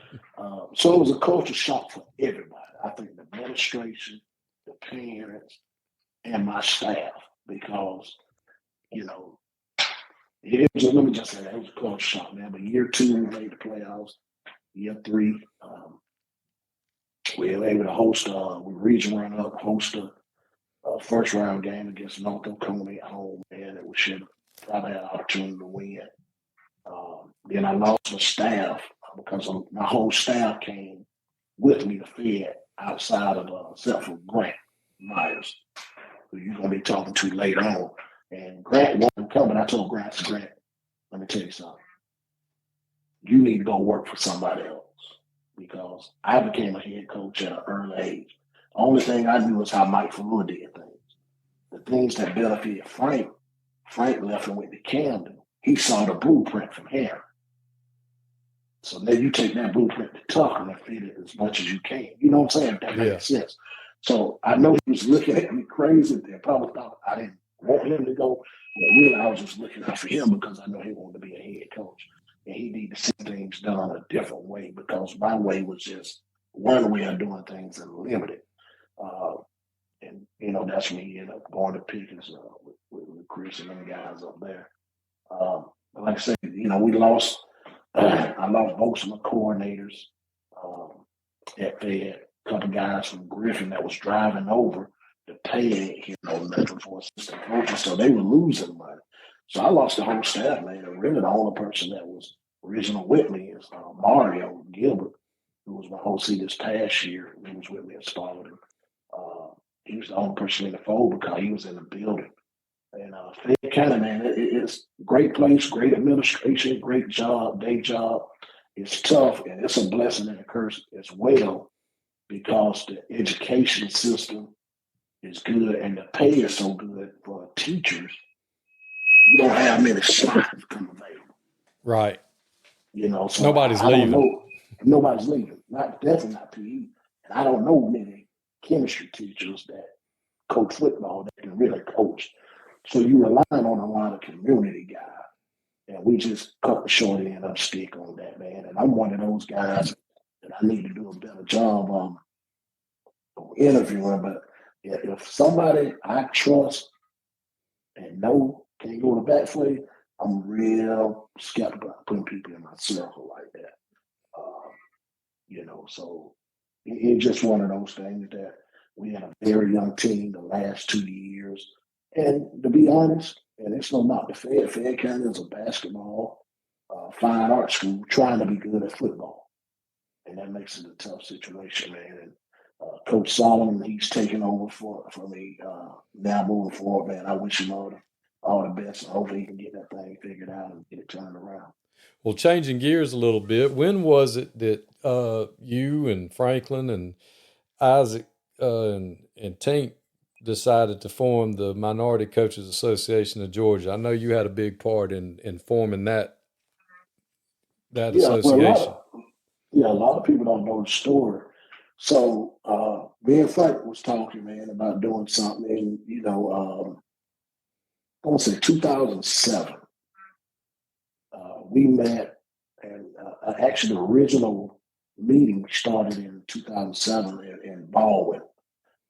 it was a culture shock for everybody. I think the administration, the parents, and my staff, because let me just say that it was a culture shock, man. But year 2, we made the playoffs. Year 3, we were able to host we region run up, host a first round game against North Oconee at home, man. That we should probably had an opportunity to win. Then I lost my staff because my whole staff came with me to Fed outside of except for Grant Myers, who you're going to be talking to later on. And Grant wasn't coming. I told Grant, let me tell you something. You need to go work for somebody else, because I became a head coach at an early age. The only thing I knew was how Mike Falua did things. The things that benefited Frank left and went to Camden. He saw the blueprint from Harry. So then you take that blueprint to Tucker and fit it as much as you can. You know what I'm saying? If that makes sense. So I know he was looking at me crazy. They probably thought I didn't want him to go. But really, I was just looking out for him because I know he wanted to be a head coach. And he needed to see things done a different way, because my way was just one way of doing things and limited. And that's me, going to Pickens with Chris and them guys up there. Like I said, we lost. I lost both of my coordinators at Fed. A couple guys from Griffin that was driving over to pay, nothing for assistant coaches, so they were losing money. So I lost the whole staff, man. And really, the only person that was original with me is Mario Gilbert, who was my OC this past year. He was with me at Spalding. He was the only person in the fold because he was in the building. And Fayette County, man, it's a great place, great administration, great job, day job. It's tough, and it's a blessing and a curse as well, because the education system is good and the pay is so good for teachers. You don't have many slots come available. Right. So nobody's leaving. Nobody's leaving. Definitely not PE. And I don't know many chemistry teachers that coach football that can really coach. So you rely on a lot of community guys. And we just cut the short end of the stick on that, man. And I'm one of those guys that I need to do a better job on interviewing. But if somebody I trust and know can go to bat for you, I'm real skeptical about putting people in my circle like that. So it's just one of those things that we had a very young team the last 2 years. And to be honest, and it's no knock to Fayette County is a basketball, fine art school trying to be good at football. And that makes it a tough situation, man. And Coach Solomon, he's taking over for me now moving forward, man. I wish him all the best. And hopefully he can get that thing figured out and get it turned around. Well, changing gears a little bit, when was it that you and Franklin and Isaac and Tink decided to form the Minority Coaches Association of Georgia? I know you had a big part in forming that association. A lot of people don't know the story. So me and Frank was talking, man, about doing something in, I want to say 2007. We met, and actually the original meeting started in 2007 in Baldwin.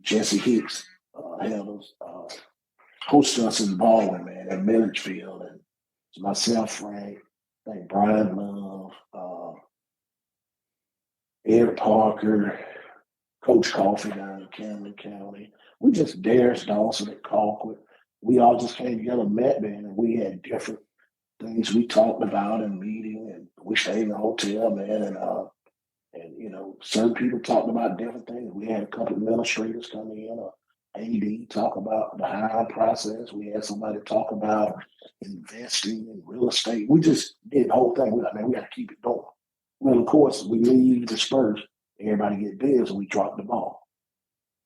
Jesse Hicks hosted us in Baldwin, man, at Milledgefield. And it's myself, Frank, I think Brian Love, Ed Parker, Coach Coffey down in Camden County. We just Darius Dawson at Colquitt. We all just came together, met, man, and we had different things we talked about in meeting, and we stayed in the hotel, man, and certain people talked about different things. We had a couple of administrators come in, AD talk about the hiring process. We had somebody talk about investing in real estate. We just did the whole thing. We're like, man, we got to keep it going. Well, of course, we leave dispersed. Everybody get busy, and we drop the ball.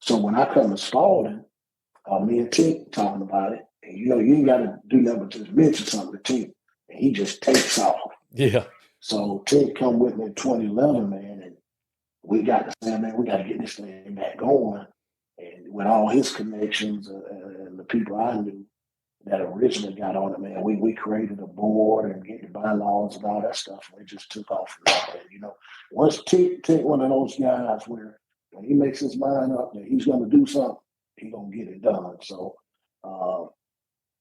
So when I come to Spalding, me and Tink talking about it, and you ain't got to do nothing but just mention something to Tink, and he just takes off. Yeah. So Tink come with me in 2011, man, and we got to say, man, we got to get this thing back going. And with all his connections and the people I knew that originally got on it, man, we created a board and get the bylaws and all that stuff, and it just took off from there. Once Tink one of those guys where when he makes his mind up that he's going to do something, he's going to get it done. So,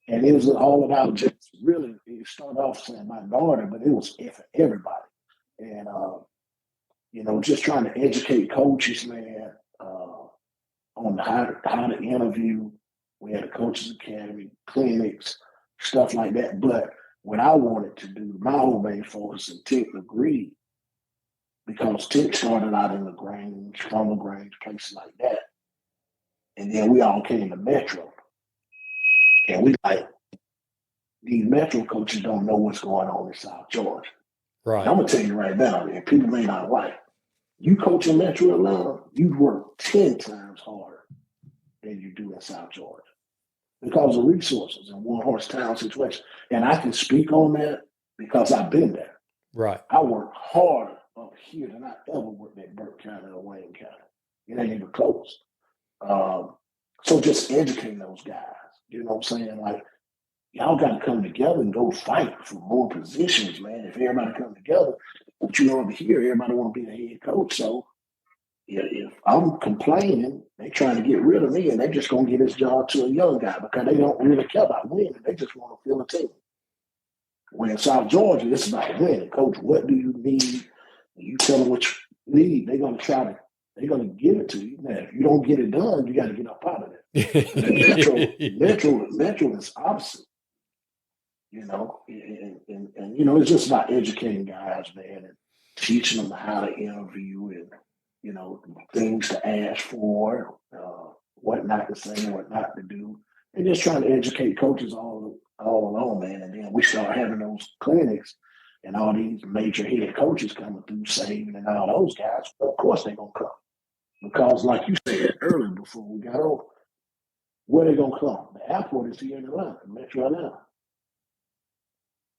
and it was all about just really, it started off saying my daughter, but it was for everybody. And, just trying to educate coaches, man, on how to interview. We had a coaches academy, clinics, stuff like that. But what I wanted to do, my whole main focus, and Tink agreed, because Tink started out in LaGrange, from LaGrange, places like that. And then we all came to Metro. And we like, these Metro coaches don't know what's going on in South Georgia. Right. And I'm going to tell you right now, and people may not like, you coach in Metro Atlanta, you work 10 times harder than you do in South Georgia because of resources and one-horse town situation. And I can speak on that because I've been there. Right. I work harder up here than I ever worked at Burke County or Wayne County. It ain't even close. So just educating those guys, you know what I'm saying? Like, y'all got to come together and go fight for more positions, man. If everybody come together, but over here, everybody want to be the head coach. So if I'm complaining, they trying to get rid of me, and they just going to give this job to a young guy because they don't really care about winning. They just want to fill a team. When in South Georgia, it's about winning. Coach, what do you need? You tell them what you need. They're going to give it to you. Now, if you don't get it done, you got to get up out of there. Metro is opposite. It's just about educating guys, man, and teaching them how to interview and, things to ask for, what not to say, what not to do, and just trying to educate coaches all along, man. And then we start having those clinics and all these major head coaches coming through, saving and all those guys. But of course they're going to come because, like you said earlier before we got over, where they going to come? The airport is here in Atlanta, Metro Atlanta.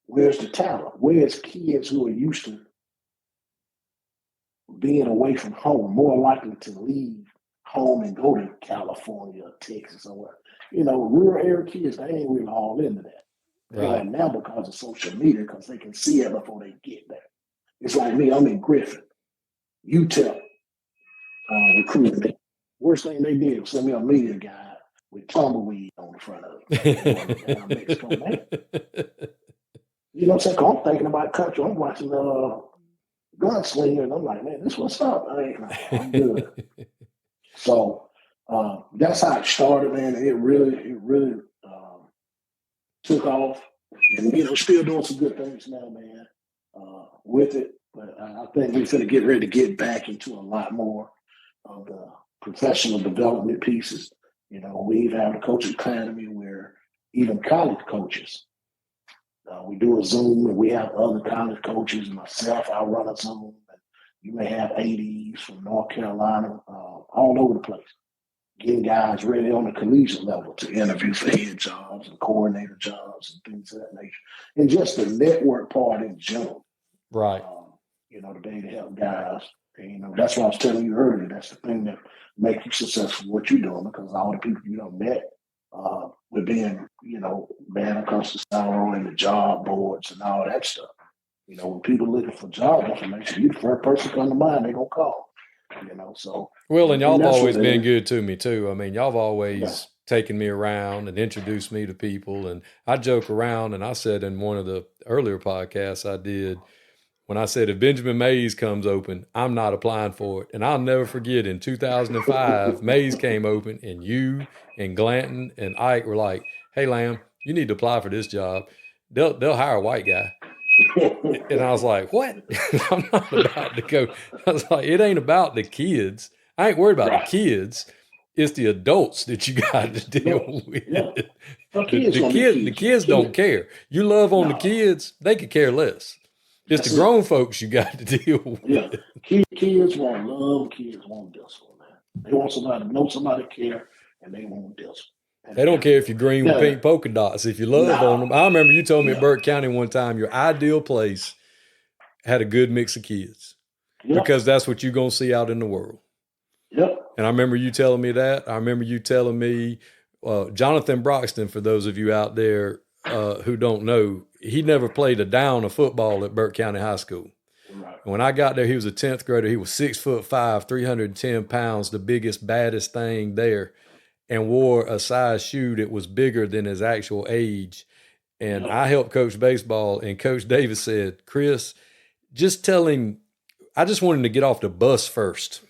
Where's the talent? Where's kids who are used to being away from home, more likely to leave home and go to California or Texas or where? Rural area kids, they ain't really all into that. Right. Now because of social media, because they can see it before they get there. It's like me, I'm in Griffin. You tell recruiting me. Worst thing they did was send me a media guide with tumbleweed on the front of it. Mexico, man. You know what I'm saying? I'm thinking about country. I'm watching Gunslinger, and I'm like, man, this what's up. I'm good. So that's how it started, man. It really took off, and still doing some good things now, man. With it, but I think we're going to get ready to get back into a lot more of the professional development pieces. We even have a coaching academy where even college coaches. We do a Zoom, and we have other college coaches. Myself, I run a Zoom. And you may have ADs from North Carolina, all over the place, getting guys ready on the collegiate level to interview for head jobs and coordinator jobs and things of that nature. And just the network part in general. Right. To be able to help guys. And, that's what I was telling you earlier. That's the thing that makes you successful what you're doing, because all the people you met with being, bad across the sorrow and the job boards and all that stuff. When people looking for job information, you the first person come to mind, they're going to call. So. Well, and y'all have always been good to me too. I mean, y'all have always taken me around and introduced me to people. And I joke around, and I said in one of the earlier podcasts I did, when I said, if Benjamin Mays comes open, I'm not applying for it. And I'll never forget, in 2005, Mays came open, and you and Glanton and Ike were like, hey, Lamb, you need to apply for this job. They'll hire a white guy. And I was like, what? I'm not about to go. I was like, it ain't about the kids. I ain't worried about the kids. It's the adults that you got to deal with. Yeah. The kids don't care. You love on the kids, they could care less. It's the grown folks you got to deal with. Yeah. Kids want love, kids want discipline, man. They want somebody to know somebody care, and they want discipline. They don't care if you're green with pink polka dots. If you love on them. I remember you told me at Burke County one time your ideal place had a good mix of kids. Because that's what you're going to see out in the world. Yep. And I remember you telling me that. I remember you telling me, Jonathan Broxton, for those of you out there who don't know, he never played a down of football at Burke County High School. Right. When I got there, he was a 10th grader. He was 6'5", 310 pounds, the biggest, baddest thing there, and wore a size shoe that was bigger than his actual age. And I helped coach baseball, and Coach Davis said, Chris, just tell him, I just wanted him to get off the bus first.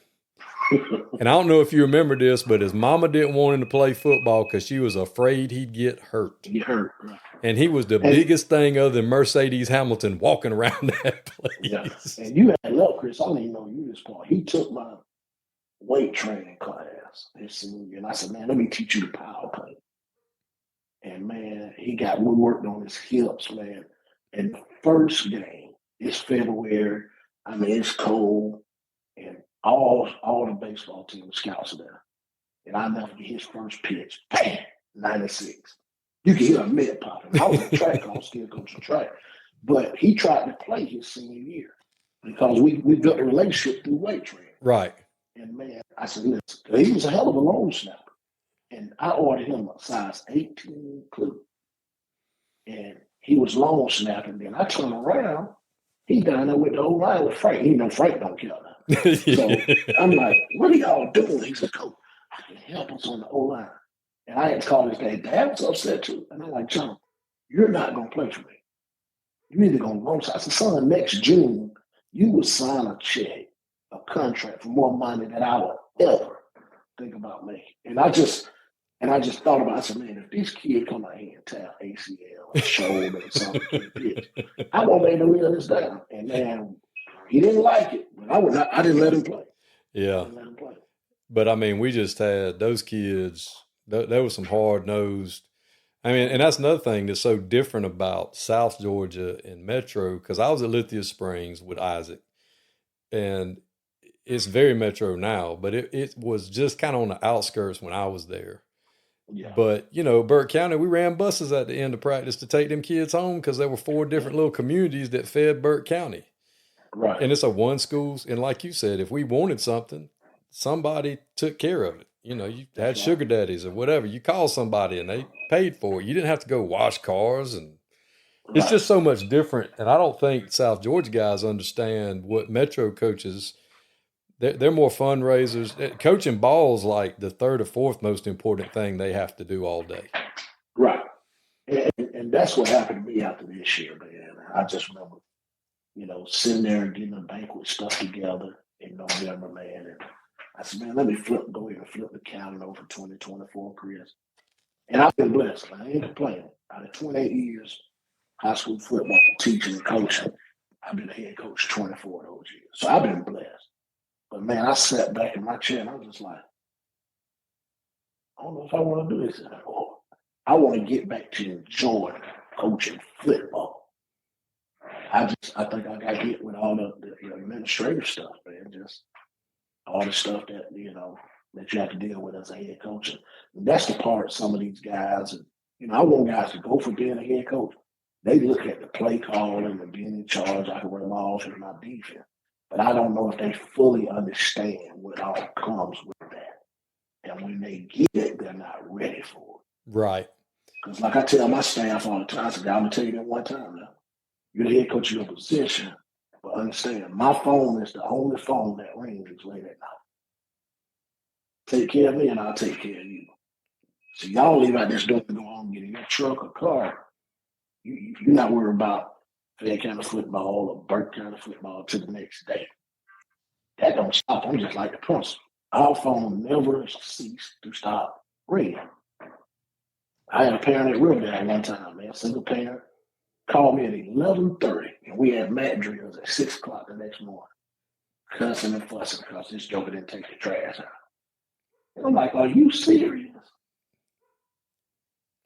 And I don't know if you remember this, but his mama didn't want him to play football because she was afraid he'd get hurt. Right. And he was the biggest thing other than Mercedes Hamilton walking around that place. Yeah. And you had luck, Chris. I don't even know you this part. He took my weight training class his senior year. And I said, man, let me teach you the power play. And, man, we worked on his hips, man. And the first game, it's February. I mean, it's cold. And all the baseball team scouts are there. And I never get his first pitch. Bam! 96. You can hear a mid popping. I was a track, I was still coaching track. But he tried to play his senior year because we built a relationship through weight training. Right. And, man, I said, listen, he was a hell of a long snapper. And I ordered him a size 18 cleat. And he was long snapping. Then I turned around. He down there with the old line with Frank. You know Frank don't care now. So I'm like, what are y'all doing? He said, Coach, I can help us on the O-line. And I had to call his dad. Dad was upset too. And I'm like, John, you're not going to play for me. You're either going to loan. I said, son, next June, you will sign a check, a contract for more money than I would ever think about making. And I just thought about it. I said, man, if this kid come out here and tear ACL or shoulder or something, I won't make him live this down. And man, he didn't like it, but I didn't let him play. Yeah. But I mean, we just had those kids, there was some hard-nosed. I mean, and that's another thing that's so different about South Georgia and Metro, because I was at Lithia Springs with Isaac, and it's very Metro now, but it was just kind of on the outskirts when I was there. Yeah. But, Burke County, we ran buses at the end of practice to take them kids home because there were 4 different little communities that fed Burke County. Right. And it's a one school. And like you said, if we wanted something, somebody took care of it. You had sugar daddies or whatever. You called somebody and they paid for it. You didn't have to go wash cars. And it's just so much different. And I don't think South Georgia guys understand what Metro coaches, they're more fundraisers. Coaching ball is like the 3rd or 4th most important thing they have to do all day. Right. And that's what happened to me after this year, man. I just remember, sitting there and getting a banquet stuff together in November, man. And I said, man, let me go ahead and flip the calendar over 2024, Chris. And I've been blessed. I ain't complaining. Out of 28 years, high school football, teaching and coaching, I've been a head coach 24 of those years. So I've been blessed. But, man, I sat back in my chair and I was just like, I don't know if I want to do this anymore. I want to get back to enjoying coaching football. I think I got hit with all the administrative stuff, man. Just all the stuff that, that you have to deal with as a head coach. And that's the part some of these guys, and I want guys to go for being a head coach. They look at the play calling and being in charge. I can run my offense and my defense. But I don't know if they fully understand what all comes with that. And when they get it, they're not ready for it. Right. Because like I tell my staff all the time, I said, I'm going to tell you that one time now. You're the head coach of your position, but understand, my phone is the only phone that rings late at night. Take care of me and I'll take care of you. So y'all leave out this door and go home and get in your truck or car. You're not worried about Fayette County football or Burke County football to the next day. That don't stop. I'm just like the principal. Our phone never ceased to stop ringing. I had a parent at Riverdale one time, man, single parent, called me at 11:30, and we had mat drills at 6 o'clock the next morning, cussing and fussing because this joker didn't take the trash out. And I'm like, are you serious?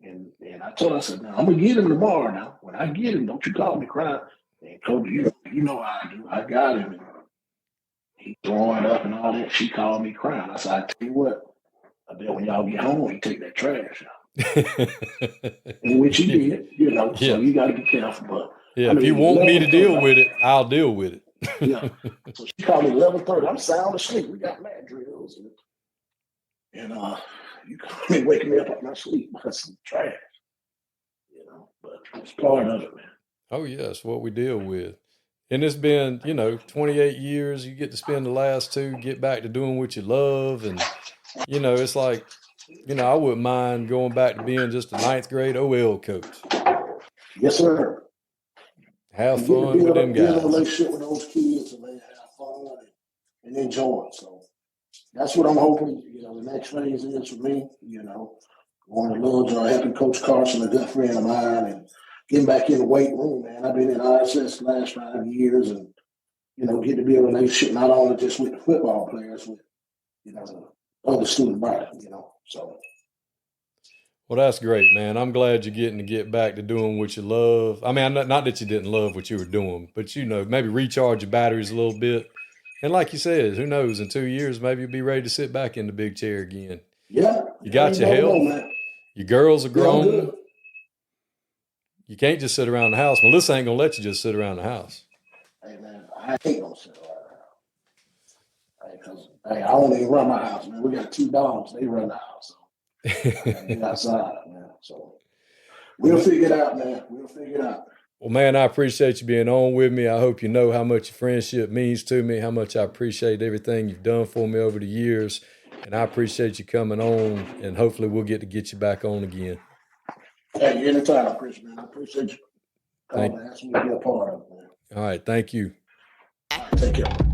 And I told her, I said, now I'm gonna get him tomorrow. Now, when I get him, don't you call me crying. And Coach, you know how I do. I got him. And he throwing up and all that. She called me crying. I said, I tell you what, I bet when y'all get home, you take that trash out. And which he did, you know. So you got to be careful. But yeah, if you want me to deal with it, I'll deal with it. Yeah. So she called me 11:30. I'm sound asleep. We got mat drills, and you come and wake me up out my sleep because some trash, you know. But it's part of it, man. Oh yeah, it's what we deal with. And it's been, 28 years. You get to spend the last 2, get back to doing what you love. And, it's like, I wouldn't mind going back to being just a 9th grade OL coach. Yes, sir. Have fun with them guys. Build a relationship with those kids and they have fun and enjoy it. So that's what I'm hoping, the next phase is for me, going to Lovejoy, helping Coach Carson, a good friend of mine, and getting back in the weight room, man. I've been in ISS the last 5 years and, getting to build a relationship not only just with the football players, with, the other student body, so. Well, that's great, man. I'm glad you're getting to get back to doing what you love. I mean, not that you didn't love what you were doing, but, maybe recharge your batteries a little bit. And like you said, who knows, in 2 years, maybe you'll be ready to sit back in the big chair again. Yeah. You got your health. Your girls are grown. You can't just sit around the house. Melissa ain't going to let you just sit around the house. Hey, man, I ain't going to sit around the house. Because, I don't even run my house, man. We got 2 dogs. They run the house. So. Outside, man. So we'll figure it out, man. We'll figure it out. Well, man, I appreciate you being on with me. I hope you know how much your friendship means to me, how much I appreciate everything you've done for me over the years. And I appreciate you coming on, and hopefully we'll get you back on again. Hey, anytime, Chris, man. I appreciate you coming and asking me to be a part of it, man. All right. Thank you. All right, take care.